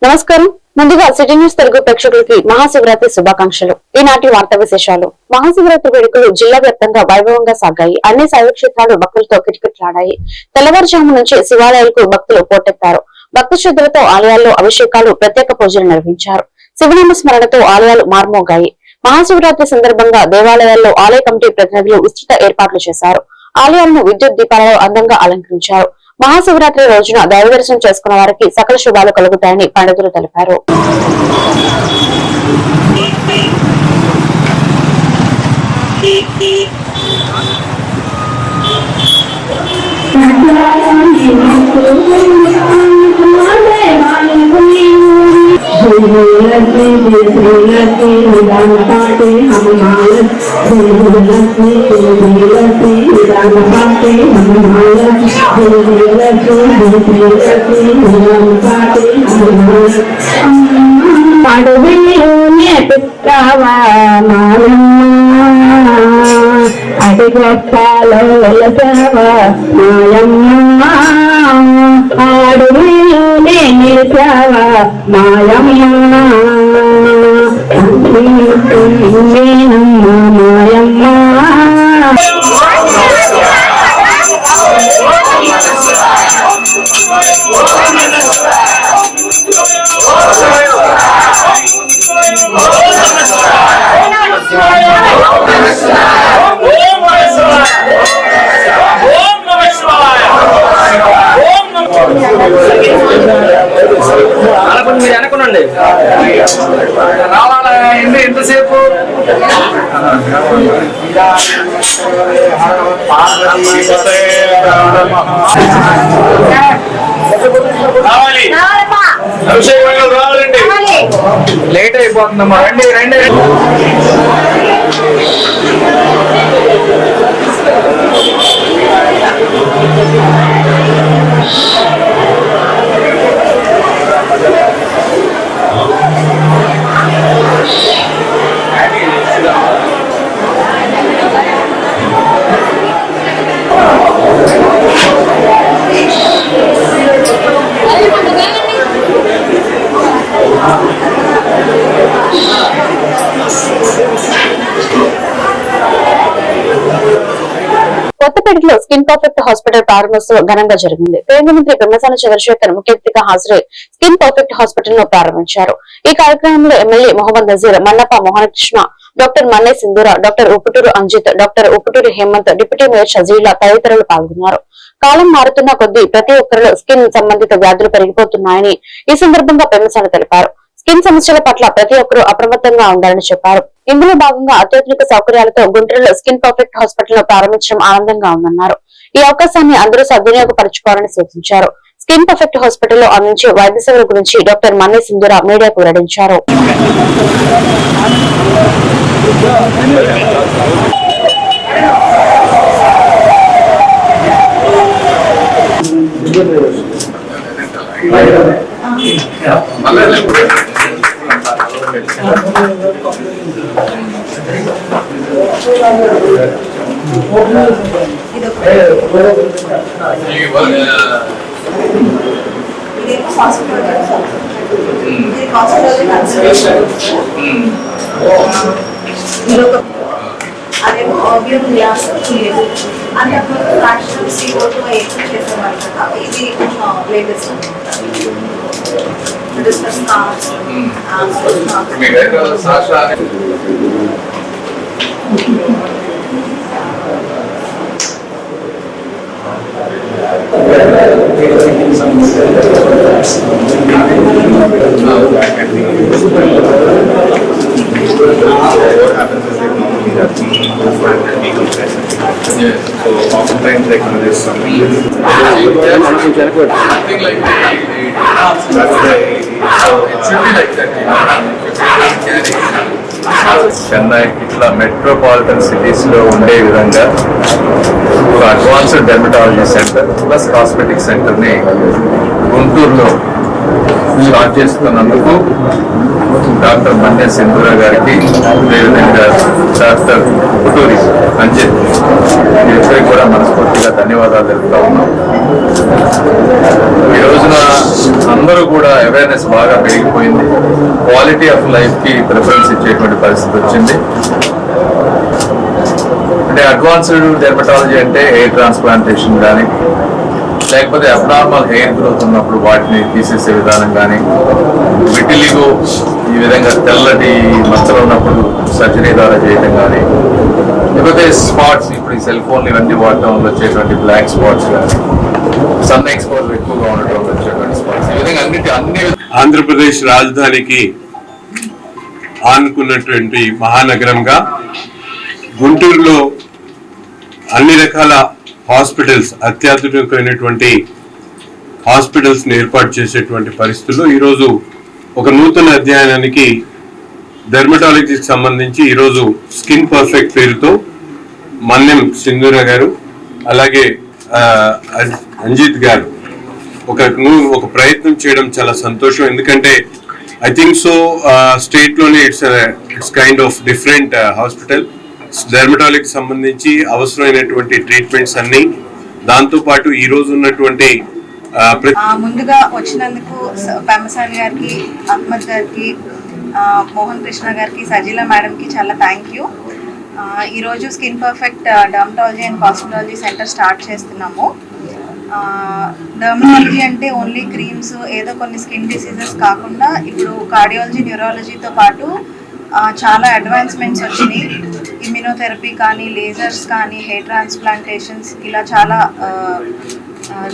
నమస్కారం. ముందుగా city news Telugu ప్రేక్షకులకి మహాశివరాత్రి శుభాకాంక్షలు. ఈనాటి వార్తా విశేషాలు. మహాశివరాత్రి వేడుకలు జిల్లా వ్యాప్తంగా వైభవంగా సాగాయి. అన్ని శైవ క్షేత్రాలు భక్తులతో కిటకిటలాడాయి. తెల్లవారుజాము నుంచి శివాలయాలకు భక్తులు పోటెత్తారు. భక్తి శ్రద్ధలతో ఆలయాల్లో అభిషేకాలు, ప్రత్యేక పూజలు నిర్వహించారు. శివనామ స్మరణతో ఆలయాలు మార్మోగాయి. మహాశివరాత్రి సందర్భంగా దేవాలయాల్లో ఆలయ కమిటీ ప్రతినిధులు విస్తృత ఏర్పాట్లు చేశారు. ఆలయాలను విద్యుత్ దీపాలలో అందంగా అలంకరించారు. మహాశివరాత్రి రోజున దైవ దర్శనం చేసుకున్న వారికి సకల శుభాలు కలుగుతాయని పండితులు తెలిపారు. అడవిలోనే పుట్టావా అటు గొప్పలో వెలసావా మాయమ్మ, అడవిలోనే నిలిచావా మాయమ్మ, మాయమ్మ. మీరు అనుకోనండి రావాలా ఎంతసేపు రావాలి, అభిషేకం రావాలండి. లేట్ అయిపోతుందమ్మా, రండి రండి. కొత్తపేటలో స్కిన్ పర్ఫెక్ట్ హాస్పిటల్ ప్రారంభోత్సవం ఘనంగా జరిగింది. కేంద్ర మంత్రి పెమ్మసాని చంద్రశేఖర్ ముఖ్య అతిథిగా హాజరై స్కిన్ పర్ఫెక్ట్ హాస్పిటల్ ను ప్రారంభించారు. ఈ కార్యక్రమంలో MLA Mohammed Nazeer, Mannappa Mohanakrishna, doctor Manne Sindhura, doctor Upputuru Anjith, doctor Upputuru Hemanth, deputy mayor Shajeela తదితరులు పాల్గొన్నారు. కాలం మారుతున్న కొద్దీ ప్రతి ఒక్కరిలో స్కిన్ సంబంధిత వ్యాధులు పెరిగిపోతున్నాయని ఈ సందర్భంగా పెమ్మసాని తెలిపారు. స్కిన్ సమస్యల పట్ల ప్రతి ఒక్కరూ అప్రమత్తంగా ఉండాలని చెప్పారు. ఇందులో భాగంగా అత్యాధునిక సౌకర్యాలతో గుంటూరులో స్కిన్ పర్ఫెక్ట్ హాస్పిటల్ ను ప్రారంభించడం ఆనందంగా ఉందన్నారు. ఈ అవకాశాన్ని అందరూ సద్వినియోగపరచుకోవాలని సూచించారు. స్కిన్ పర్ఫెక్ట్ హాస్పిటల్లో అందించే వైద్య సేవల గురించి డాక్టర్ మన్నె సింధూర మీడియాకు వెల్లడించారు. అదేమో గ్లాస్ అంటే అప్పుడు ఫ్రాక్షన్ CO2 ఎక్కువ చేసేవాళ్ళు కదా. ఇది latest So oftentimes like there's something like that. That's why it should be like that. Chennai ఇట్లా మెట్రోపాలిటన్ సిటీస్ లో ఉండే విధంగా ఒక advanced dermatology centre plus cosmetic centre ని గుంటూరులో స్టార్ట్ చేస్తున్నందుకు డాక్టర్ మన్య సింధూర గారికి, అదేవిధంగా డాక్టర్ పుటూరి అంజిత్, వీరిద్దరికి కూడా మనస్ఫూర్తిగా ధన్యవాదాలు తెలుపుతా ఉన్నాం. ఈ రోజున అందరూ కూడా అవేర్నెస్ బాగా పెరిగిపోయింది. క్వాలిటీ ఆఫ్ లైఫ్ కి ప్రిఫరెన్స్ ఇచ్చేటువంటి పరిస్థితి వచ్చింది. అంటే అడ్వాన్స్డ్ డెర్మటాలజీ అంటే హెయిర్ ట్రాన్స్ప్లాంటేషన్ కానీ, లేకపోతే అబ్నార్మల్ హెయిర్ గ్రోత్ ఉన్నప్పుడు వాటిని తీసేసే విధానం కానీ, విటిలిగో ఈ విధంగా తెల్లటి మచ్చలు ఉన్నప్పుడు సర్జరీ ద్వారా చేయడం కానీ, లేకపోతే స్పాట్స్ ఇప్పుడు ఈ సెల్ ఫోన్లు ఇవన్నీ వాడటం వల్ల వచ్చేటువంటి బ్లాక్ స్పాట్స్ కానీ, సన్ ఎక్స్పోజర్ ఎక్కువగా ఉండటం వల్ల వచ్చేటువంటి స్పాట్స్, ఈ విధంగా అన్ని ఆంధ్రప్రదేశ్ రాజధానికి ఆనుకున్నటువంటి మహానగరంగా గుంటూరులో అన్ని రకాల హాస్పిటల్స్, అత్యాధునికమైనటువంటి హాస్పిటల్స్ ని ఏర్పాటు చేసేటువంటి పరిస్థితుల్లో ఈరోజు ఒక నూతన అధ్యయనానికి డెర్మటాలజీకి సంబంధించి ఈరోజు స్కిన్ పర్ఫెక్ట్ పేరుతో మన్యం సింధూర గారు, అలాగే అంజిత్ గారు ఒక ప్రయత్నం చేయడం చాలా సంతోషం. ఎందుకంటే ఐ థింక్ సో స్టేట్ లోనే it's kind of different hospital. డెర్మటాలజీకి సంబంధించి అవసరమైనటువంటి ట్రీట్మెంట్స్ అన్ని, దాంతో పాటు ఈ రోజు ఉన్నటువంటి ముందుగా వచ్చినందుకు పెమ్మసాని గారికి, అహ్మద్ గారికి, మోహన్ కృష్ణ గారికి, సజీలా మేడంకి చాలా థ్యాంక్ యూ. ఈరోజు skin perfect dermatology and cosmetology centre start చేస్తున్నాము. డర్మటాలజీ అంటే ఓన్లీ క్రీమ్స్, ఏదో కొన్ని స్కిన్ డిసీజెస్ కాకుండా ఇప్పుడు కార్డియాలజీ, న్యూరాలజీతో పాటు చాలా అడ్వాన్స్మెంట్స్ వచ్చినాయి. ఇమ్యూనోథెరపీ కానీ, లేజర్స్ కానీ, హెయిర్ ట్రాన్స్ప్లాంటేషన్స్, ఇలా చాలా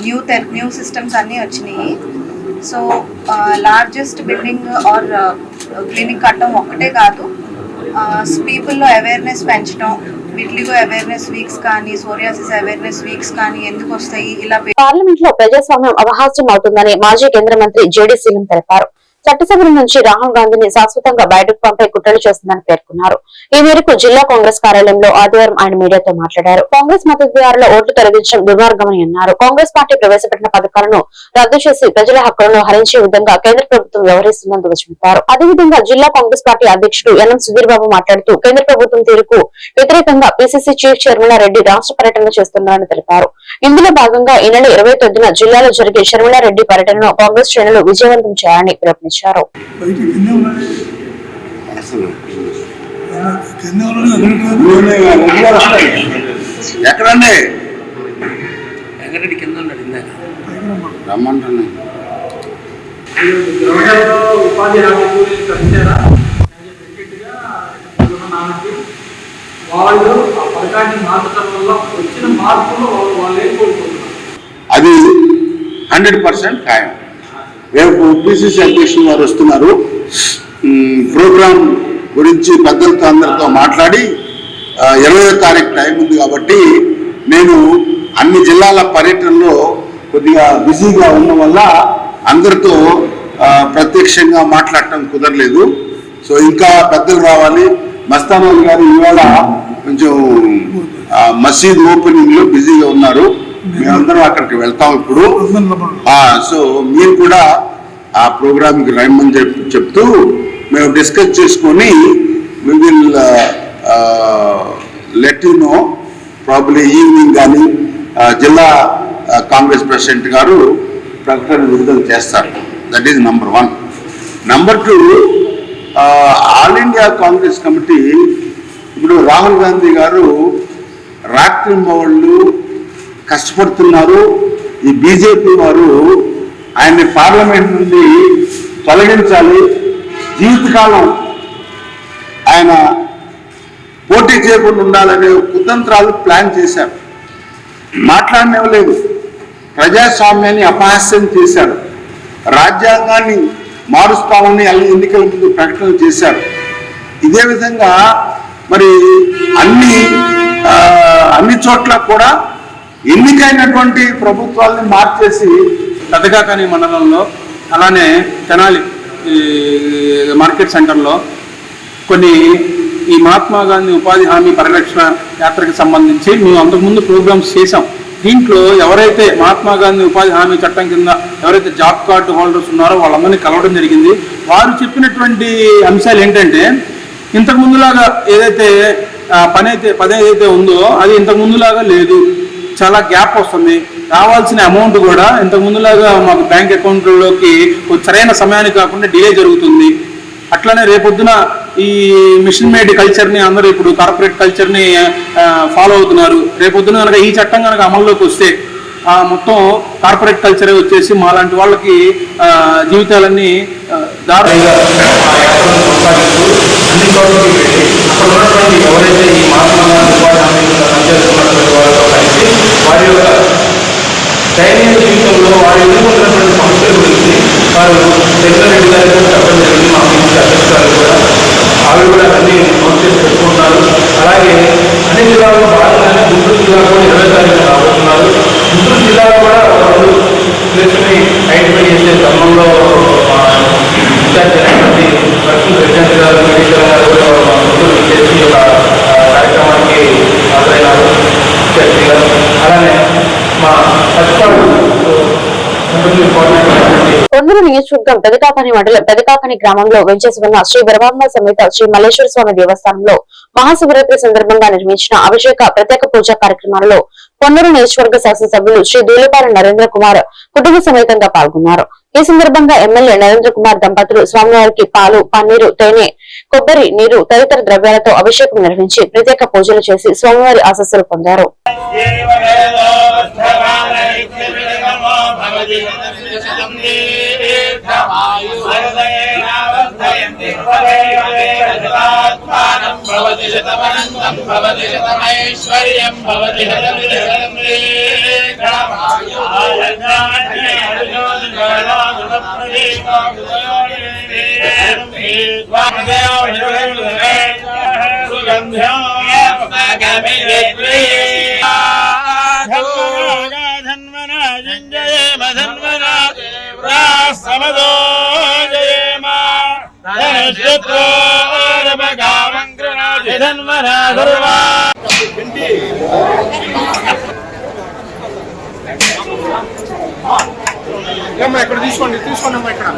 న్యూ సిస్టమ్స్ అన్నీ వచ్చినాయి. So largest building or clinic కట్టడం ఒక్కటే కాదు, పీపుల్లో అవేర్నెస్ పెంచడం, విటిలిగో అవేర్నెస్ వీక్స్ కానీ, సోరియాసిస్ అవేర్నెస్ వీక్స్ కానీ ఎందుకు వస్తాయి, ఇలా పార్లమెంట్ లో ప్రజాస్వామ్యం అవహాస్యం అవుతుందని మాజీ కేంద్ర మంత్రి జేడీ సీలం తెలిపారు. చట్టసభల నుంచి రాహుల్ గాంధీని శాశ్వతంగా బయటకు పంపే కుట్రలు చేస్తుందని పేర్కొన్నారు. ఈ మేరకు జిల్లా కాంగ్రెస్ కార్యాలయంలో ఆదివారం ఆయన మీడియాతో మాట్లాడారు. కాంగ్రెస్ మద్దతుదారుల ఓట్లు తొలగించడం దుర్మార్గమని అన్నారు. కాంగ్రెస్ పార్టీ ప్రవేశపెట్టిన పథకాలను రద్దు చేసి ప్రజల హక్కులను హరించే విధంగా కేంద్ర ప్రభుత్వం వ్యవహరిస్తుందని ధ్వజమెత్తారు. అదేవిధంగా జిల్లా కాంగ్రెస్ పార్టీ అధ్యక్షుడు ఎన్ఎం సుధీర్ బాబు మాట్లాడుతూ కేంద్ర ప్రభుత్వం తీరుకు వ్యతిరేకంగా పిసిసి చీఫ్ షర్మిలారెడ్డి రాష్ట్ర పర్యటన చేస్తున్నారని తెలిపారు. ఇందులో భాగంగా ఈ నెల 29న జిల్లాలో జరిగే షర్మిలారెడ్డి పర్యటనను కాంగ్రెస్ శ్రేణులు విజయవంతం చేయాలని పిలుపునిచ్చారు. ఎక్కడండి వెంకటరెడ్డి కింద ఉన్నాడు, ఇందాక రమ్మంటున్నా. ఉపాధి హామీ కూలీలు కట్టారా వాళ్ళు ఆ పథకాన్ని మార్చడం వల్ల వచ్చిన మార్పులు వాళ్ళు ఏం కోరుకుంటున్నారు? అది 100% ఖాయం. రేపు పిసిసి అధ్యక్షులు వారు వస్తున్నారు. ప్రోగ్రాం గురించి పెద్దలతో అందరితో మాట్లాడి 20వ తారీఖు టైం ఉంది కాబట్టి నేను అన్ని జిల్లాల పర్యటనలో కొద్దిగా బిజీగా ఉన్న వల్ల అందరితో ప్రత్యక్షంగా మాట్లాడటం కుదరలేదు. సో ఇంకా పెద్దలు రావాలి. మస్తానోల్ గారు ఇవాళ కొంచెం మసీద్ ఓపెనింగ్ లో బిజీగా ఉన్నారు. మేమందరం అక్కడికి వెళ్తాం ఇప్పుడు. సో మీరు కూడా ఆ ప్రోగ్రామ్కి రమ్మని చెప్తూ మేము డిస్కస్ చేసుకొని we will let you know probably evening కానీ జిల్లా కాంగ్రెస్ ప్రెసిడెంట్ గారు ప్రకటన విడుదల చేస్తారు. That is number 1. Number 2, all India Congress committee ఇప్పుడు రాహుల్ గాంధీ గారు రాత్రింబవళ్ళు కష్టపడుతున్నారు. ఈ బీజేపీ వారు ఆయన్ని పార్లమెంట్ నుండి తొలగించాలి, జీవితకాలం ఆయన పోటీ చేయకుండా ఉండాలనే కుతంత్రాలు ప్లాన్ చేశారు. మాట్లాడనివ్వలేదు, ప్రజాస్వామ్యాన్ని అపహాస్యం చేశారు, రాజ్యాంగాన్ని మారుస్తామని ఎన్నికల ముందు ప్రకటన చేశారు. ఇదే విధంగా మరి అన్ని చోట్ల కూడా ఎన్నికైనటువంటి ప్రభుత్వాలను మార్చేసి పెద్దకాకాని మండలంలో, అలానే తెనాలి మార్కెట్ సెంటర్లో కొన్ని ఈ మహాత్మా గాంధీ ఉపాధి హామీ పరిరక్షణ యాత్రకు సంబంధించి మేము అంతకుముందు ప్రోగ్రామ్స్ చేశాం. దీంట్లో ఎవరైతే మహాత్మా గాంధీ ఉపాధి హామీ చట్టం కింద ఎవరైతే జాబ్ కార్డు హోల్డర్స్ ఉన్నారో వాళ్ళందరినీ కలవడం జరిగింది. వారు చెప్పినటువంటి అంశాలు ఏంటంటే ఇంతకు ముందులాగా ఏదైతే పని ఏదైతే ఉందో అది ఇంతకు ముందులాగా లేదు, చాలా గ్యాప్ వస్తుంది. రావాల్సిన అమౌంట్ కూడా ఇంతకు ముందులాగా మాకు బ్యాంక్ అకౌంట్లోకి సరైన సమయానికి కాకుండా డిలే జరుగుతుంది. అట్లనే రేపొద్దున ఈ మిషన్ మేడ్ కల్చర్ని అందరూ ఇప్పుడు కార్పొరేట్ కల్చర్ని ఫాలో అవుతున్నారు. రేపొద్దున కనుక ఈ చట్టం కనుక అమల్లోకి వస్తే మొత్తం కార్పొరేట్ కల్చరే వచ్చేసి మాలాంటి వాళ్ళకి జీవితాలన్నీ ఎవరైతే ఈ మహాత్మా గాంధీ ఉపాధి హామీ వారితో కలిసి వారి యొక్క దైనందిన జీవితంలో వారు ఎదుర్కొంటున్నటువంటి సమస్యల గురించి వారు రెడ్డి గారికి చెప్పడం జరిగింది. మా మినిస్టర్ అధ్యక్షురాలు కూడా ఆవిడ కూడా అన్ని నోట్ చేసి పెట్టుకుంటున్నారు. అలాగే అన్ని జిల్లాల్లో భాగంగానే గుంటూరు జిల్లా కూడా 20 తారీఖున రాబోతున్నారు. గుంటూరు జిల్లాలో కూడా ఒక 2 ప్లేస్ని ఐడెంటిఫై చేసే క్రమంలో ఇన్ఛార్జ్ అయినటువంటి వర్కింగ్ ప్రెసిడెంట్ గారు మెడికల్ గారు కూడా గుంటూరు చేసి ఒక కార్యక్రమానికి హాజరైనారు ఇన్ఛార్జి గారు. అలానే మా సచివాలయం పొందూరు నియోజకవర్గం పెదకాకని మండలం పెదకాకని గ్రామంలో వెంచేసి ఉన్న శ్రీ బ్రహ్మ సమేత శ్రీ మల్లేశ్వర స్వామి దేవస్థానంలో మహాశివరాత్రి సందర్భంగా నిర్వహించిన అభిషేక ప్రత్యేక పూజా కార్యక్రమాలలో పొందూరు నియోజకవర్గ శాసనసభ్యులు శ్రీ దూలపాల నరేంద్ర కుమార్ కుటుంబ సమేతంగా పాల్గొన్నారు. ఈ సందర్భంగా ఎమ్మెల్యే నరేంద్ర కుమార్ దంపతులు స్వామివారికి పాలు, పన్నీరు, తేనె, కొబ్బరి నీరు తదితర ద్రవ్యాలతో అభిషేకం నిర్వహించి ప్రత్యేక పూజలు చేసి స్వామివారి ఆశీస్సులు పొందారు. ఇక్కడ తీసుకోండి తీసుకోండి ఇక్కడ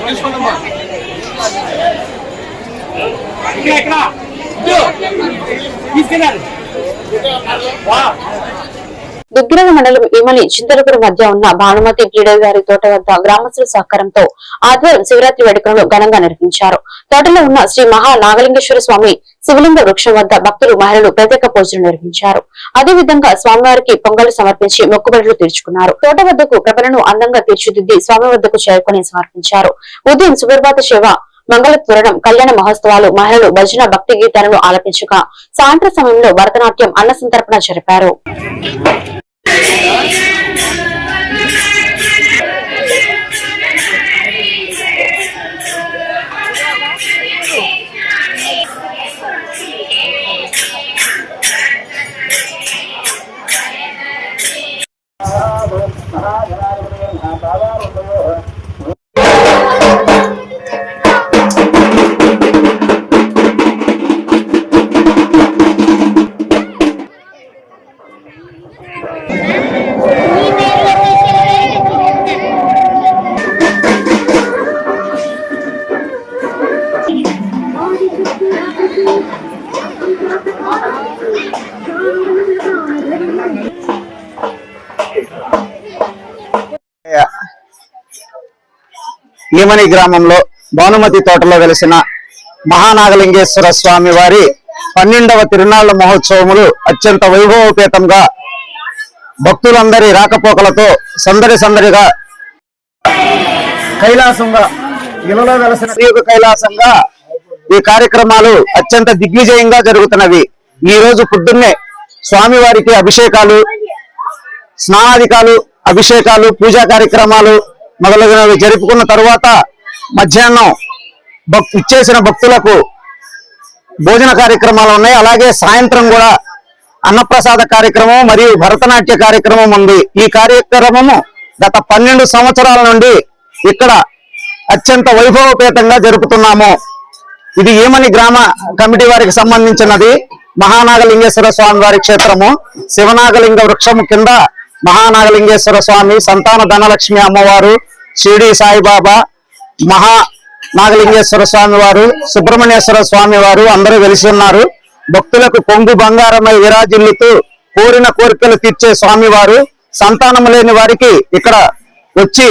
తీసుకోండమ్మా ఇక్కడ తీసుకెళ్ళారు. దుగ్గిరాల మండలం ఈమలి చింతలపూర్ మధ్య ఉన్న భానుమతి బ్లీడర్ గారి తోట వద్ద గ్రామస్తుల సహకారంతో ఆదివారం శివరాత్రి వేడుకలను ఘనంగా నిర్వహించారు. తోటలో ఉన్న శ్రీ మహా నాగలింగేశ్వర స్వామి శివలింగ వృక్షం వద్ద భక్తులు, మహిళలు ప్రత్యేక పూజలు నిర్వహించారు. అదేవిధంగా స్వామివారికి పొంగలు సమర్పించి మొక్కుబడులు తీర్చుకున్నారు. తోట వద్దకు ప్రభలను అందంగా తీర్చిదిద్ది స్వామి వద్దకు చేరుకుని సమర్పించారు. ఉదయం సుప్రభాత సేవ, మంగళ త్వరణం, కళ్యాణ మహోత్సవాలు, మహిళలు భజన, భక్తి గీతాలను ఆలపించగా సాయంత్ర సమయంలో భరతనాట్యం, అన్న సంతర్పణ జరిపారు. ఈమని గ్రామంలో భానుమతి తోటలో వెలిసిన మహానాగలింగేశ్వర స్వామి వారి 12వ తిరునాళ్ల మహోత్సవములు అత్యంత వైభవోపేతంగా భక్తులందరి రాకపోకలతో సందడిగా కైలాసంగా ఇలలో వెలసిన శ్రీయుగ కైలాసంగా ఈ కార్యక్రమాలు అత్యంత దిగ్విజయంగా జరుగుతున్నవి. ఈ రోజు పొద్దున్నే స్వామివారికి అభిషేకాలు, స్నానాధికాలు, అభిషేకాలు, పూజా కార్యక్రమాలు మొదలగునవి జరుపుకున్న తరువాత మధ్యాహ్నం ఇచ్చేసిన భక్తులకు భోజన కార్యక్రమాలు ఉన్నాయి. అలాగే సాయంత్రం కూడా అన్నప్రసాద కార్యక్రమం మరియు భరతనాట్య కార్యక్రమం ఉంది. ఈ కార్యక్రమము గత 12 సంవత్సరాల నుండి ఇక్కడ అత్యంత వైభవపేతంగా జరుపుతున్నాము. ఇది ఈమని గ్రామ కమిటీ వారికి సంబంధించినది. మహానాగలింగేశ్వర స్వామి వారి క్షేత్రము శివనాగలింగ వృక్షము కింద మహానాగలింగేశ్వర స్వామి, సంతాన ధనలక్ష్మి అమ్మవారు, షిరిడి సాయిబాబా, నాగలింగేశ్వర స్వామి వారు, సుబ్రహ్మణ్యేశ్వర స్వామి వారు అందరూ వెలిసి ఉన్నారు. భక్తులకు పొంగు బంగారమై విరాజిల్లుతూ కోరిన కోరికలు తీర్చే స్వామివారు. సంతానం లేని వారికి ఇక్కడ వచ్చి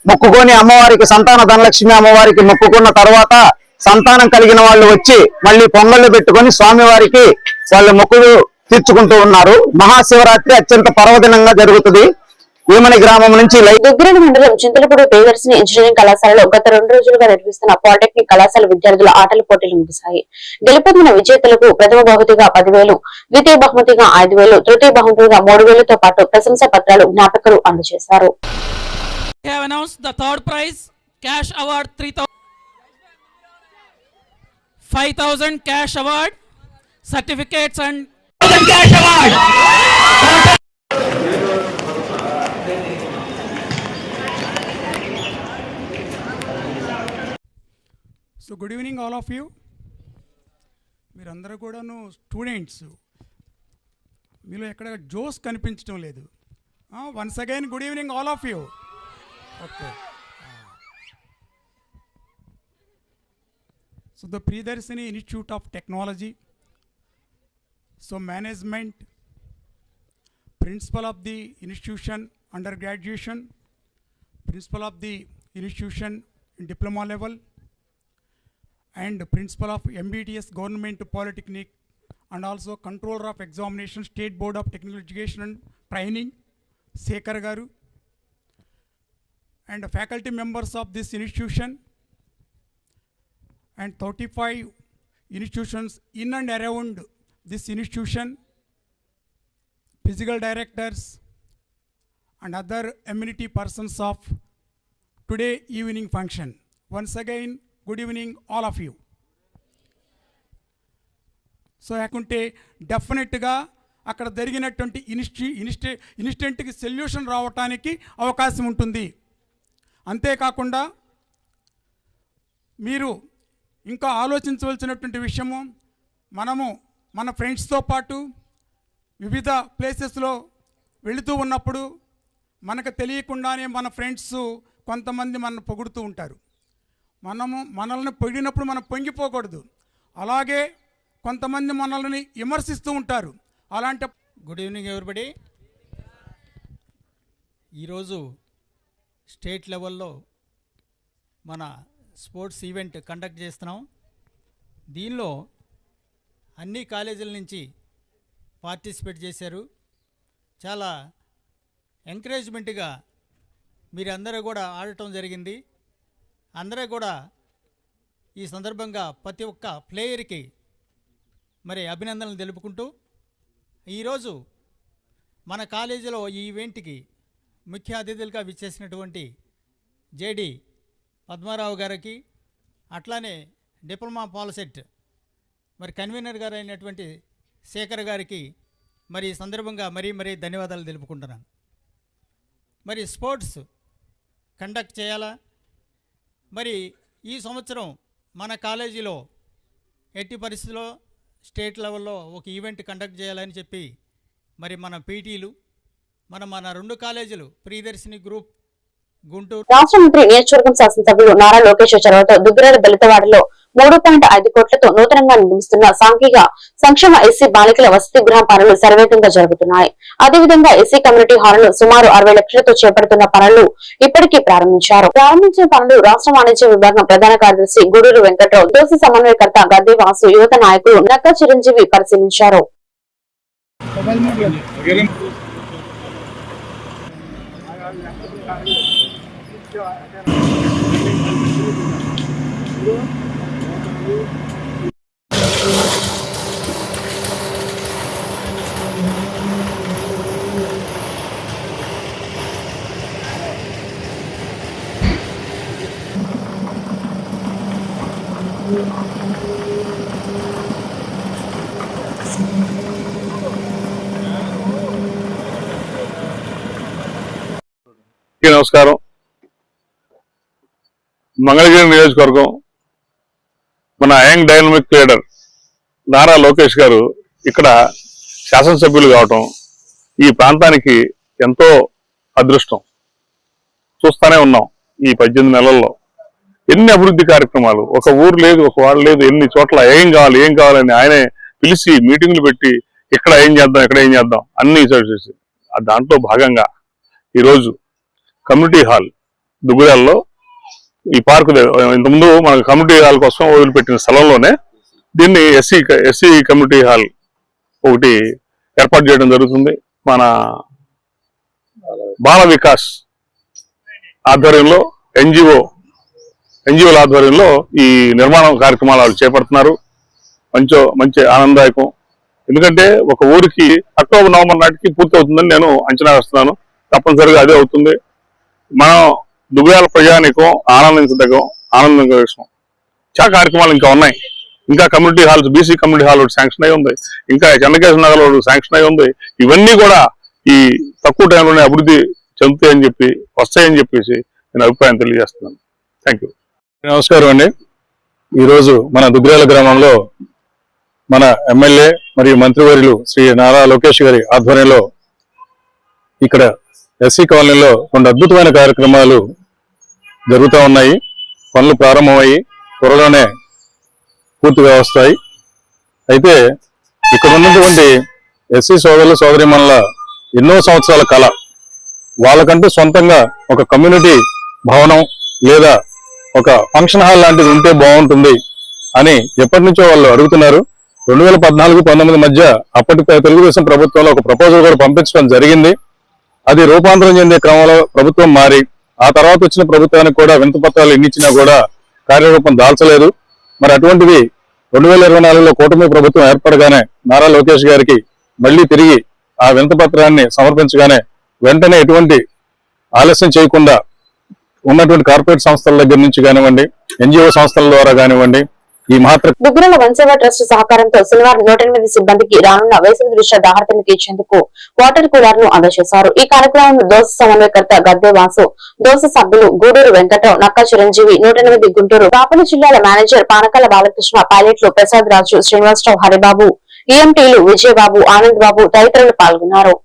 మొక్కుకొని అమ్మవారికి, సంతాన ధనలక్ష్మి అమ్మవారికి మొక్కుకున్న తర్వాత సంతానం కలిగిన వాళ్ళు వచ్చి మళ్ళీ పొంగళ్ళు పెట్టుకొని స్వామివారికి వాళ్ళ మొక్కులు తీర్చుకుంటూ ఉన్నారు. మహాశివరాత్రి అత్యంత పర్వదినంగా జరుగుతుంది. ఈమని గ్రామం నుంచి దుగ్గరేణి మండలం చింతలపూడి ప్రియదర్శిని ఇంజనీరింగ్ కళాశాలలో గత 2 రోజులుగా నిర్వహిస్తున్న పాలిటెక్నిక్ కళాశాల విద్యార్థుల ఆటల పోటీలు ముగిశాయి. గెలుపొందిన విజేతలకు ప్రథమ బహుమతిగా 10,000, ద్వితీయ బహుమతిగా 5,000, తృతీయ బహుమతిగా 3,000తో పాటు ప్రశంసా పత్రాలు, జ్ఞాపకాలు అందజేశారు. 5,000 cash award, certificates and so good evening all of you. మీరందరూ కూడాను స్టూడెంట్స్, మీలో ఎక్కడ జోస్ కనిపించడం లేదు. Once again good evening all of you. Okay, so the Priyadarshini Institute of Technology, so management, principal of the institution undergraduation, principal of the institution in diploma level, and principal of MBTS Government Polytechnic, and also controller of examination State Board of Technical Education and Training Sekhar garu, and faculty members of this institution, and 35 institutions in and around this institution, physical directors and other amenity persons of today evening function. Once again, good evening all of you. So అకుంటే డెఫినెట్గా అక్కడ జరిగినటువంటి ఇన్స్టెంట్కి solution రావటానికి అవకాశం ఉంటుంది. అంతేకాకుండా మీరు ఇంకా ఆలోచించవలసినటువంటి విషయము, మనము మన ఫ్రెండ్స్తో పాటు వివిధ ప్లేసెస్లో వెళుతూ ఉన్నప్పుడు మనకు తెలియకుండానే మన ఫ్రెండ్స్ కొంతమంది మనల్ని పొగుడుతూ ఉంటారు. మనల్ని పొగిడినప్పుడు మనం పొంగిపోకూడదు. అలాగే కొంతమంది మనల్ని విమర్శిస్తూ ఉంటారు. అలాంటి గుడ్ ఈవినింగ్ ఎవ్రీబడి. ఈరోజు స్టేట్ లెవెల్లో మన స్పోర్ట్స్ ఈవెంట్ కండక్ట్ చేస్తున్నాం. దీనిలో అన్ని కాలేజీల నుంచి పార్టిసిపేట్ చేశారు. చాలా ఎంకరేజ్మెంట్గా మీరందరూ కూడా ఆడటం జరిగింది. అందరూ కూడా ఈ సందర్భంగా ప్రతి ఒక్క ప్లేయర్కి మరి అభినందనలు తెలుపుకుంటూ, ఈరోజు మన కాలేజీలో ఈ ఈవెంట్కి ముఖ్య అతిథులుగా విచ్చేసినటువంటి జేడి పద్మారావు గారికి, అట్లానే డిప్లొమా పాలసెట్ మరి కన్వీనర్ గారు అయినటువంటి శేఖర్ గారికి మరి ఈ సందర్భంగా మరీ ధన్యవాదాలు తెలుపుకుంటున్నాను. మరి స్పోర్ట్స్ కండక్ట్ చేయాలా, మరి ఈ సంవత్సరం మన కాలేజీలో ఎట్టి పరిస్థితుల్లో స్టేట్ లెవెల్లో ఒక ఈవెంట్ కండక్ట్ చేయాలని చెప్పి మరి మన పీటీలు మన 2 కాలేజీలు ప్రియదర్శిని గ్రూప్ గుంటూరు. రాష్ట్ర మంత్రి నియోజకవర్గం శాసనసభ్యులు నారా లోకేష్ చొరవతో దుగ్గరేల దళితవాడలో 3.5 కోట్లతో నూతనంగా నిర్మిస్తున్న సాంఘిక సంక్షేమ ఎస్సీ బాలికల వసతి గృహ పనులు శరవేగంగా జరుగుతున్నాయి. అదేవిధంగా ఎస్సీ కమ్యూనిటీ హాల్ను సుమారు 60 లక్షలతో చేపడుతున్న పనులు ఇప్పటికీ ప్రారంభించారు. ప్రారంభించిన పనులు రాష్ట్ర వాణిజ్య విభాగం ప్రధాన కార్యదర్శి గూడూరు వెంకట్రావు, దోసి సమన్వయకర్త గద్దె వాసు, యువత నాయకులు నక్క చిరంజీవి పరిశీలించారు. నమస్కారం. మంగళగిరి నియోజకవర్గం మన young dynamic leader Nara Lokesh గారు ఇక్కడ శాసనసభ్యులు కావటం, ఈ ప్రాంతానికి ఎంతో అదృష్టం. చూస్తూనే ఉన్నాం ఈ 18 నెలల్లో ఎన్ని అభివృద్ధి కార్యక్రమాలు. ఒక ఊరు లేదు, ఒక వాడు లేదు, ఎన్ని చోట్ల ఏం కావాలని ఆయనే పిలిచి మీటింగ్లు పెట్టి ఇక్కడ ఏం చేద్దాం అన్ని చేసి దాంట్లో భాగంగా ఈరోజు కమ్యూనిటీ హాల్ దుగ్గురాల్లో ఈ పార్కు ఇంతకుముందు మన కమ్యూనిటీ హాల్ కోసం వదిలిపెట్టిన స్థలంలోనే దీన్ని ఎస్సీ కమ్యూనిటీ హాల్ ఒకటి ఏర్పాటు చేయడం జరుగుతుంది. మన బాల వికాస్ ఆధ్వర్యంలో ఎన్జిఓల ఆధ్వర్యంలో ఈ నిర్మాణ కార్యక్రమాలు చేపడుతున్నారు. మంచి ఆనందదాయకం. ఎందుకంటే ఒక ఊరికి అక్టోబర్ నవంబర్ నాటికి పూర్తి అవుతుందని నేను అంచనా వేస్తున్నాను. తప్పనిసరిగా అదే అవుతుంది. మనం దుగ్గురాల ప్రజానీకం ఆనందంగా విషయం. చాలా కార్యక్రమాలు ఇంకా ఉన్నాయి. ఇంకా community halls, BC community hall ఒకటి శాంక్షన్ అయి ఉంది. ఇంకా చెన్నకేశ్వర నగర్ ఒకటి శాంక్షన్ అయి ఉంది. ఇవన్నీ కూడా ఈ తక్కువ టైంలోనే అభివృద్ధి చెందుతాయని వస్తాయని చెప్పేసి నేను అభిప్రాయం తెలియజేస్తున్నాను. Thank you. నమస్కారం అండి. ఈరోజు మన దుగ్గురాల గ్రామంలో మన ఎమ్మెల్యే మరియు మంత్రివర్యులు శ్రీ నారా లోకేష్ గారి ఆధ్వర్యంలో ఇక్కడ ఎస్సీ కాలనీలో రెండు అద్భుతమైన కార్యక్రమాలు జరుగుతూ ఉన్నాయి. పనులు ప్రారంభమయ్యి త్వరలోనే పూర్తిగా వస్తాయి. అయితే ఇక్కడ ఉన్నటువంటి ఎస్సీ సోదరులు సోదరీమణుల ఎన్నో సంవత్సరాల కళ, వాళ్ళకంటూ సొంతంగా ఒక కమ్యూనిటీ భవనం లేదా ఒక ఫంక్షన్ హాల్ లాంటిది ఉంటే బాగుంటుంది అని ఎప్పటి నుంచో వాళ్ళు అడుగుతున్నారు. 2014-19 మధ్య అప్పటి తెలుగుదేశం ప్రభుత్వంలో ఒక ప్రపోజల్ కూడా పంపించడం జరిగింది. అది రూపాంతరం చెందే క్రమంలో ప్రభుత్వం మారి ఆ తర్వాత వచ్చిన ప్రభుత్వానికి కూడా వినతిపత్రాలు ఎన్నిచ్చినా కూడా కార్యరూపం దాల్చలేదు. మరి అటువంటిది 2024లో కూటమి ప్రభుత్వం ఏర్పడగానే నారా లోకేష్ గారికి మళ్లీ తిరిగి ఆ వినతిపత్రాన్ని సమర్పించగానే వెంటనే ఎటువంటి ఆలస్యం చేయకుండా ఉన్నటువంటి కార్పొరేట్ సంస్థల దగ్గర నుంచి కానివ్వండి, ఎన్జిఓ సంస్థల ద్వారా కానివ్వండి, ఈ దుగ్గురాల వన్సేవ ట్రస్ట్ సహకారంతో శనివారం 108 సిబ్బందికి రానున్న వేసవి దృష్ట్యా దాహార్తిని తీర్చేందుకు వాటర్ కూలర్ ను అందజేశారు. ఈ కార్యక్రమంలో దోస సమన్వయకర్త గద్దె వాసు, దోస సభ్యులు గూడూరు వెంకటరావు, నక్క చిరంజీవి, 108 గుంటూరు, బాపన జిల్లాల మేనేజర్ పానకాల బాలకృష్ణ, పైలట్లు ప్రసాద్ రాజు, శ్రీనివాసరావు, హరిబాబు, ఈఎంటీలు విజయబాబు, ఆనంద్ బాబు తదితరులు పాల్గొన్నారు.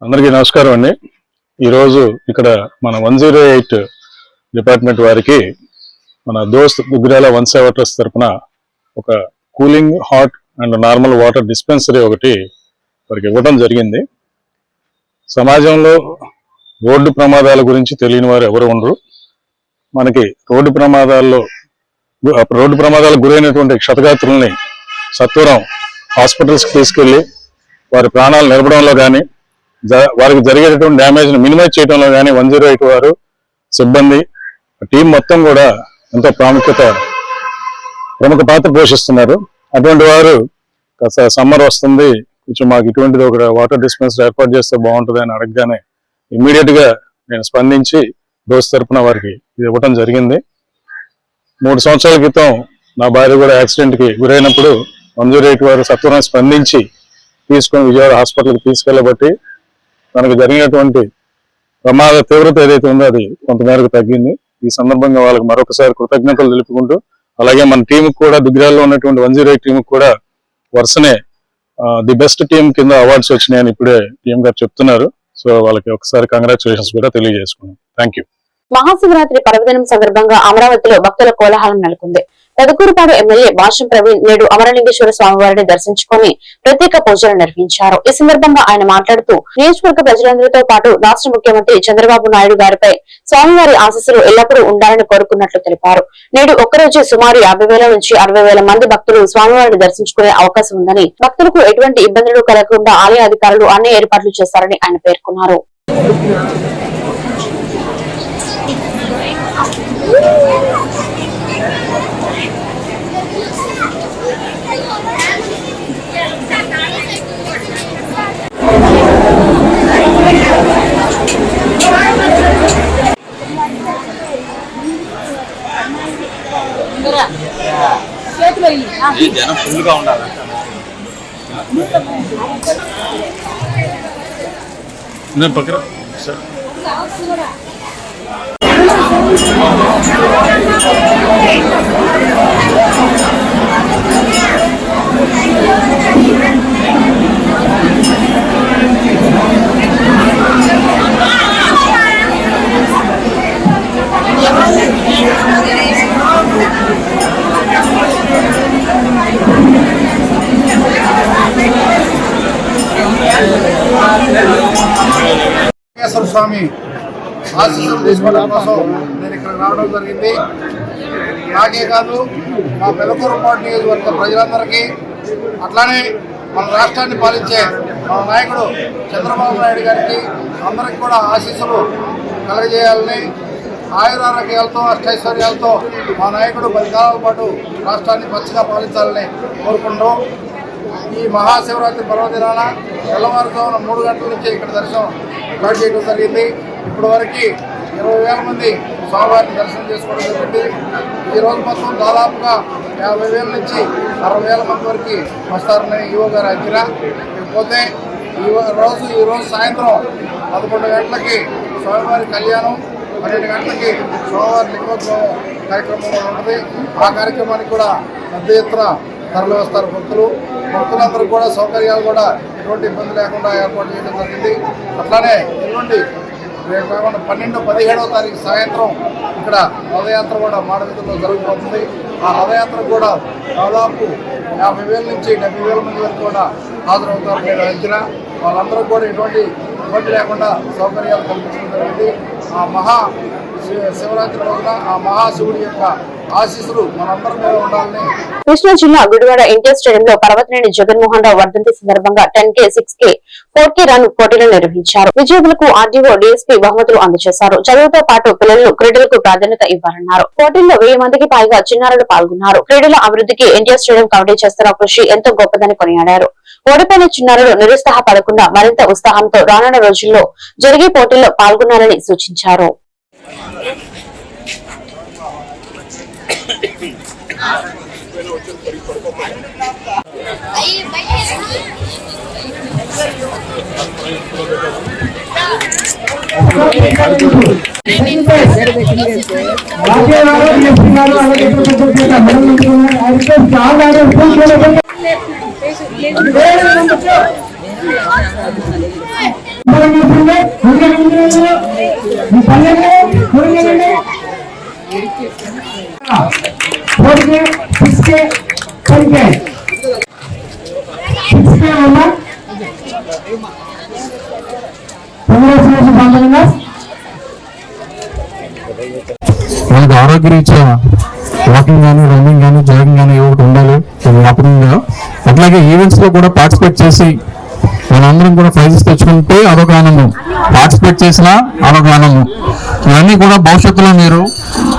అందరికీ నమస్కారం అండి. ఈరోజు ఇక్కడ మన 108 డిపార్ట్మెంట్ వారికి మన దోస్త్ దుగ్గురాల వన్సేవ ట్రస్ట్ తరఫున ఒక cooling, hot and normal water dispensary ఒకటి వారికి ఇవ్వడం జరిగింది. సమాజంలో రోడ్డు ప్రమాదాల గురించి తెలియని వారు ఎవరు ఉండరు. మనకి రోడ్డు ప్రమాదాలకు గురైనటువంటి క్షతగాత్రుల్ని సత్వరం హాస్పిటల్స్కి తీసుకెళ్లి వారి ప్రాణాలు నిలపడంలో కానీ, వారికి జరిగేటటువంటి డ్యామేజ్ని మినిమైజ్ చేయడంలో కానీ 108 వారు సిబ్బంది టీం మొత్తం కూడా ఎంతో ప్రముఖ పాత్ర పోషిస్తున్నారు. అటువంటి వారు కాస్త సమ్మర్ వస్తుంది, కొంచెం మాకు ఇటువంటిది ఒక వాటర్ డిస్పెన్సరీ ఏర్పాటు చేస్తే బాగుంటుంది అని అడగగానే ఇమ్మీడియట్ గా నేను స్పందించి దోస్త్ తరపున వారికి ఇది ఇవ్వటం జరిగింది. 3 సంవత్సరాల క్రితం నా భార్య కూడా యాక్సిడెంట్ కి గురైనప్పుడు 108 వారు సత్వరం స్పందించి తీసుకొని విజయవాడ హాస్పిటల్కి తీసుకెళ్లబట్టి మనకు జరిగినటువంటి ప్రమాద తీవ్రత ఏదైతే ఉందో అది కొంతమేరకు తగ్గింది. ఈ సందర్భంగా వాళ్ళకి మరొకసారి కృతజ్ఞతలు తెలుపుకుంటూ, అలాగే మన టీంకి కూడా దుగ్గిరాల్లో ఉన్నటువంటి 108 టీంకి కూడా వరుసనే ది బెస్ట్ టీం కింద అవార్డ్స్ వచ్చినాయని ఇప్పుడే టీం గారు చెప్తున్నారు. సో వాళ్ళకి ఒకసారి కంగ్రాచులేషన్స్ కూడా తెలియజేసుకున్నాం. Thank you. మహాశివరాత్రి పర్వదినం సందర్భంగా అమరావతిలో భక్తుల కోలాహలం నెలకొంది. పెదకూరుపాడు ఎమ్మెల్యే భాష్యం ప్రవీణ్ నేడు అమరలింగేశ్వర స్వామివారిని దర్శించుకుని ప్రత్యేక పూజలు నిర్వహించారు. ఈ సందర్భంగా ఆయన మాట్లాడుతూ నియోజకవర్గ ప్రజలందరితో పాటు రాష్ట్ర ముఖ్యమంత్రి చంద్రబాబు నాయుడు గారిపై స్వామివారి ఆశీస్సులు ఎల్లప్పుడూ ఉండాలని కోరుకున్నట్లు తెలిపారు. నేడు ఒక్కరోజు సుమారు 50,000 నుంచి 60,000 మంది భక్తులు స్వామివారిని దర్శించుకునే అవకాశం ఉందని, భక్తులకు ఎటువంటి ఇబ్బందులు కలగకుండా ఆలయ అధికారులు అన్ని ఏర్పాట్లు చేశారని ఆయన పేర్కొన్నారు. జనం ఫుల్గా ఉండాలి. పక్కన స్వామి ఆశీస్సులు తీసుకోవడం కోసం నేను ఇక్కడ రావడం జరిగింది. నాకే కాదు, మా పెదకూరుపాటు నియోజకవర్గ ప్రజలందరికీ, అట్లానే మన రాష్ట్రాన్ని పాలించే మన నాయకుడు చంద్రబాబు నాయుడు గారికి అందరికి కూడా ఆశీస్సులు కలగజేయాలని, ఆయురారోగ్యాలతో అష్టైశ్వర్యాలతో మా నాయకుడు 10 కాలాల పాటు రాష్ట్రాన్ని పచ్చిగా పాలించాలని కోరుకుంటూ, ఈ మహాశివరాత్రి పర్వదినాన తెల్లవారుజామున 3 గంటల నుంచి ఇక్కడ దర్శనం స్టార్ట్ చేయడం జరిగింది. ఇప్పటి వరకు 20,000 మంది స్వామివారిని దర్శనం చేసుకోవడం జరిగింది. ఈరోజు మొత్తం దాదాపుగా 50,000 నుంచి 60,000 మంది వరకు వస్తారని ఈవో గారు అంచనా. ఇకపోతే ఈరోజు సాయంత్రం 11 గంటలకి స్వామివారి కళ్యాణం, 12 గంటలకి స్వామివారి లింగోత్సవం కార్యక్రమం ఉంటుంది. ఆ కార్యక్రమానికి కూడా పెద్ద ఎత్తున తరలి వస్తారు భక్తులందరూ కూడా సౌకర్యాలు కూడా ఎటువంటి ఇబ్బంది లేకుండా ఏర్పాటు చేయడం జరిగింది. అట్లానే ఎల్లుండి రేపు కాకుండా 12, 17వ తారీఖు సాయంత్రం ఇక్కడ రథయాత్ర కూడా మాడవీధుల్లో జరగబోతుంది. ఆ రథయాత్ర కూడా దాదాపు 50,000 నుంచి 70,000 మంది వరకు కూడా హాజరవుతారని నేను అంచనా. వాళ్ళందరూ కూడా ఎటువంటి ఇబ్బంది లేకుండా సౌకర్యాలు కల్పించడం జరిగింది. ఆ శివరాత్రి రోజున ఆ మహాశివుడి యొక్క ఆశీస్సులు మనందరి మీద ఉండాలని. కృష్ణా జిల్లా గుడివాడ ఎన్టీఆర్ స్టేడియంలో పర్వతనేని జగన్మోహన్ రావు వర్ధంతి సందర్భంగా 10K, 6K, 4K రన్ పోటీలు నిర్వహించారు. విజేతలకు ఆర్డీఓ, డీఎస్పీ బహుమతులు అందజేశారు. చదువుతో పాటు పిల్లలు క్రీడలకు ప్రాధాన్యత ఇవ్వాలన్నారు. పోటీల్లో 1000 మందికి పైగా చిన్నారులు పాల్గొన్నారు. క్రీడల అభివృద్ధికి ఎన్టీఆర్ స్టేడియం కమిటీ చేస్తున్న కృషి ఎంతో గొప్పదని కొనియాడారు. ఓడిపోయిన చిన్నారులు నిరుత్సాహపడకుండా మరింత ఉత్సాహంతో రానున్న రోజుల్లో జరిగే పోటీల్లో పాల్గొనాలని సూచించారు. మనకు ఆరోగ్యరీత్యా వాకింగ్ కానీ, రన్నింగ్ కానీ, జాగింగ్ కానీ ఒకటి ఉండాలి వ్యాపకంగా. అట్లాగే ఈవెంట్స్ లో కూడా పార్టిసిపేట్ చేసి మనందరం కూడా ప్రైజెస్ తెచ్చుకుంటే అదొక ఆనందం, పార్టిసిపేట్ చేసినా అదొక ఆనందం. ఇవన్నీ కూడా భవిష్యత్తులో మీరు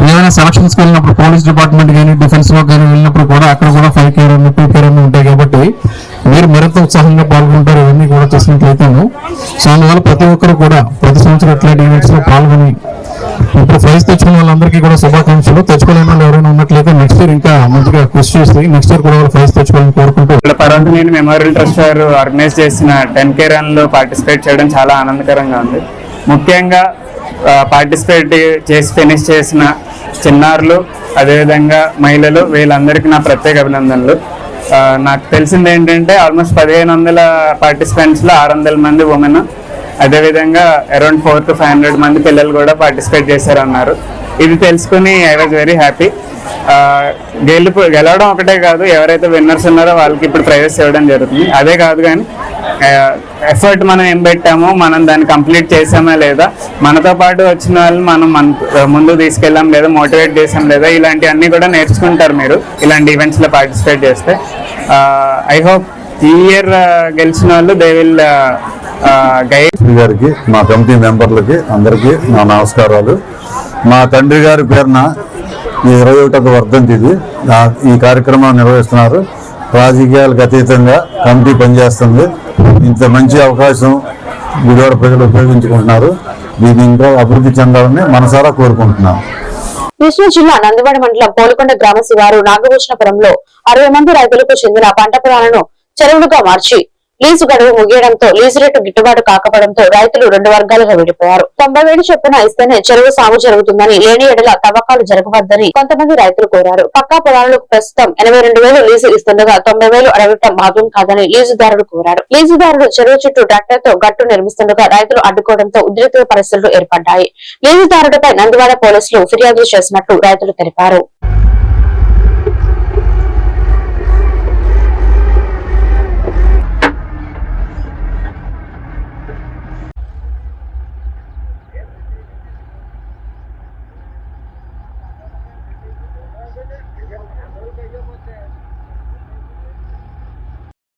ఏమైనా సెలక్షన్స్కి వెళ్ళినప్పుడు, పోలీస్ డిపార్ట్మెంట్ కానీ, డిఫెన్స్ లో కానీ వెళ్ళినప్పుడు కూడా అక్కడ కూడా 5K రన్, 2K రన్ ఉంటాయి కాబట్టి మీరు మరింత ఉత్సాహంగా పాల్గొంటారు. ఇవన్నీ కూడా చేసినట్లయితే సో అందువల్ల ప్రతి ఒక్కరు కూడా ప్రతి సంవత్సరం అట్లాంటి ఈవెంట్స్ లో పాల్గొని ఇప్పుడు ప్రైజ్ తెచ్చుకున్న వాళ్ళందరికీ కూడా శుభాకాంక్షలు. తెచ్చుకోలేని వాళ్ళు ఎవరైనా ఉన్నట్లయితే నెక్స్ట్ ఇయర్ ఇంకా మంచిగా కృషి చేసి నెక్స్ట్ ఇయర్ కూడా వాళ్ళు ప్రైజ్ తెచ్చుకోవాలని కోరుకుంటూ, పర్వతనేని మెమోరియల్ ట్రస్ట్ వారు ఆర్గనైజ్ చేసిన 10K రన్ లో పార్టిసిపేట్ చేయడం చాలా ఆనందకరంగా ఉంది. ముఖ్యంగా పార్టిసిపేట్ చేసి ఫినిష్ చేసిన చిన్నారులు, అదేవిధంగా మహిళలు, వీళ్ళందరికీ నా ప్రత్యేక అభినందనలు. నాకు తెలిసింది ఏంటంటే ఆల్మోస్ట్ 1500 పార్టిసిపెంట్స్లో 600 మంది ఉమెన్, అదేవిధంగా అరౌండ్ 400 to 500 మంది పిల్లలు కూడా పార్టిసిపేట్ చేశారన్నారు. ఇది తెలుసుకుని ఐ వాజ్ వెరీ హ్యాపీ. గెలవడం ఒకటే కాదు, ఎవరైతే విన్నర్స్ ఉన్నారో వాళ్ళకి ఇప్పుడు ప్రైజెస్ ఇవ్వడం జరుగుతుంది. అదే కాదు కానీ ఎఫర్ట్ మనం ఏం పెట్టామో మనం దాన్ని కంప్లీట్ చేసామా లేదా, మనతో పాటు వచ్చిన వాళ్ళు మనం ముందు తీసుకెళ్ళాం లేదా, మోటివేట్ చేసాం లేదా, ఇలాంటివన్నీ కూడా నేర్చుకుంటారు మీరు ఇలాంటి ఈవెంట్స్లో పార్టిసిపేట్ చేస్తే. ఐ హోప్ ఈ ఇయర్ గెలిచిన వాళ్ళు దే విల్ గైడ్. గారికి, మా కమిటీ మెంబర్లకి అందరికీ నా నమస్కారాలు. మా తండ్రి గారి పేరున ఈ 21వ వర్ధంతి ఇది. ఈ కార్యక్రమాన్ని నిర్వహిస్తున్నారు. రాజకీయాలకు అతీతంగా కమిటీ పనిచేస్తుంది. ఇంత మంచి అవకాశం గుడివాడ ప్రజలు ఉపయోగించుకుంటున్నారు. దీన్ని ఇంకా అభివృద్ధి చెందాలని మనసారా కోరుకుంటున్నాను. కృష్ణా జిల్లా నందివాడ మండలం పోలుకొండ గ్రామ శివారు నాగభూషణపురంలో 60 మంది రైతులకు చెందిన పంట పొలాలను చెరువులుగా మార్చి లీజు గడువు ముగియడంతో లీజు రేటు గిట్టుబాటు కాకపోవడంతో రైతులు 2 వర్గాలుగా విడిపోయారు. 90,000 చొప్పున ఇస్తేనే చెరువు సాగు జరుగుతుందని, లేని ఎడల తవ్వకాలు జరగవద్దని కొంతమంది రైతులు కోరారు. పక్కా పొలాలకు ప్రస్తుతం 82,000 లీజు ఇస్తుండగా 90,000 అడగటం భావ్యం కాదని లీజుదారుడు కోరారు. లీజుదారుడు చెరువు చుట్టూ ట్రాక్టర్ తో గట్టు నిర్మిస్తుండగా రైతులు అడ్డుకోవడంతో ఉద్రిక్త పరిస్థితులు ఏర్పడ్డాయి. లీజుదారుడిపై నందివాడ పోలీసులు ఫిర్యాదులు చేసినట్లు రైతులు తెలిపారు.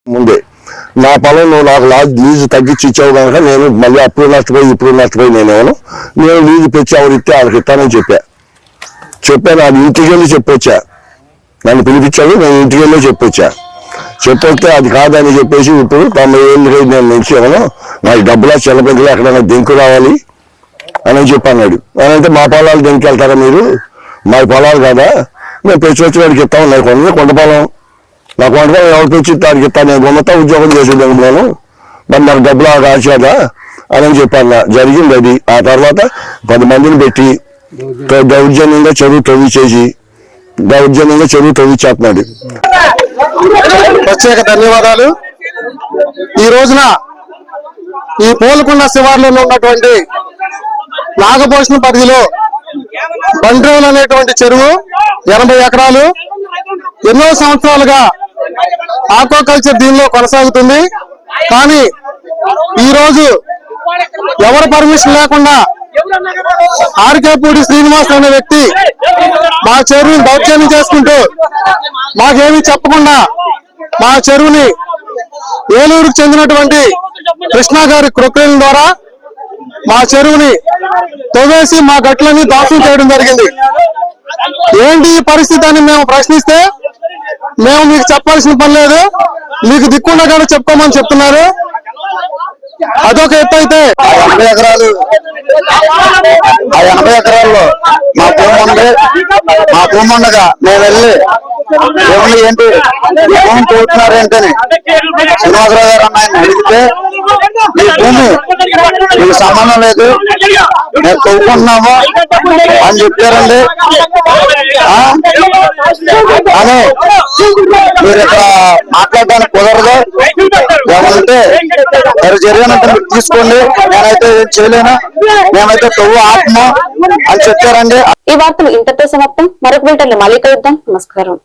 ముందే నా పొలం నువ్వు నాకు లీజు తగ్గించి ఇచ్చావు కనుక నేను మళ్ళీ అప్పుడు నష్టపోయి నేను లీజు పెంచి ఎవరిస్తే వాళ్ళకి ఇస్తానని చెప్పాను. అది ఇంటికి వెళ్ళి చెప్పొచ్చా, నన్ను పిలిపించాడు, నేను ఇంటికి వెళ్ళి చెప్పొస్తే అది కాదని చెప్పేసి ఇప్పుడు 90,000 నేను నుంచి ఇవ్వను, నాకు డబ్బులా చిన్నపిల్లలు ఎక్కడైనా దెంకు రావాలి అని చెప్పి అన్నాడు. అని అంటే మా పొలాలు దెంకి వెళ్తారా మీరు, మా పొలాలు కదా, మేము పెంచి వచ్చి వాడికి ఇస్తాం, నాకు కొండ పొలం, నా కొండ ఎవరు పెంచి దానికి ఇస్తాను, నేను గుమ్మతా ఉద్యోగం చేసేదాన్ని నేను, మరి నాకు డబ్బులు రాసేదా అని చెప్పాను. జరిగింది అది. ఆ తర్వాత 10 మందిని పెట్టి దౌర్జన్యంగా చెరువు తవ్విచ్చేస్తున్నాడు. ప్రత్యేక ధన్యవాదాలు. ఈ రోజున ఈ పోలుకొండ శివార్లలో ఉన్నటువంటి నాగభూషణ పరిధిలో బండ్రేవులు అనేటువంటి చెరువు 80 ఎకరాలు ఎన్నో సంవత్సరాలుగా ఆక్వాకల్చర్ దీనిలో కొనసాగుతుంది. కానీ ఈ రోజు ఎవరి పర్మిషన్ లేకుండా ఆర్కేపూడి శ్రీనివాస్ అనే వ్యక్తి మా చెరువుని దౌర్జన్యం చేసుకుంటూ మాకేమీ చెప్పకుండా మా చెరువుని ఏలూరుకు చెందినటువంటి కృష్ణా గారి క్రొక్రేల ద్వారా మా చెరువుని తవ్వేసి మా గట్లని దాఖలు చేయడం జరిగింది. ఏంటి ఈ పరిస్థితి అని మేము ప్రశ్నిస్తే, మేము మీకు చెప్పాల్సిన పని లేదు, మీకు దిక్కుండగానే చెప్పుకోమని చెప్తున్నారు. అదొక ఎత్తు అయితే 80 ఎకరాల్లో మా భూమి ఉండగా మేము వెళ్ళి ఏమన్నా ఏంటి భూమి పోతున్నారు ఏంటని శ్రీనివాసరావు గారు అన్న అడిగితే, ఈ భూమి మీకు సంబంధం లేదు, మేము తవ్వుకుంటున్నాము అని చెప్పారండి. అని మీరు ఇక్కడ మాట్లాడడానికి కుదరదు, ఏమంటే మరి జరిగినంత మీరు తీసుకోండి, నేనైతే ఏం చేయలేను, మేమైతే తవ్వు ఆత్మ అని చెప్పారండి. ఈ వార్తలు ఇంతతో సమాప్తం. మరొక బిల్టన్లో మళ్ళీ కలుద్దాం. నమస్కారం.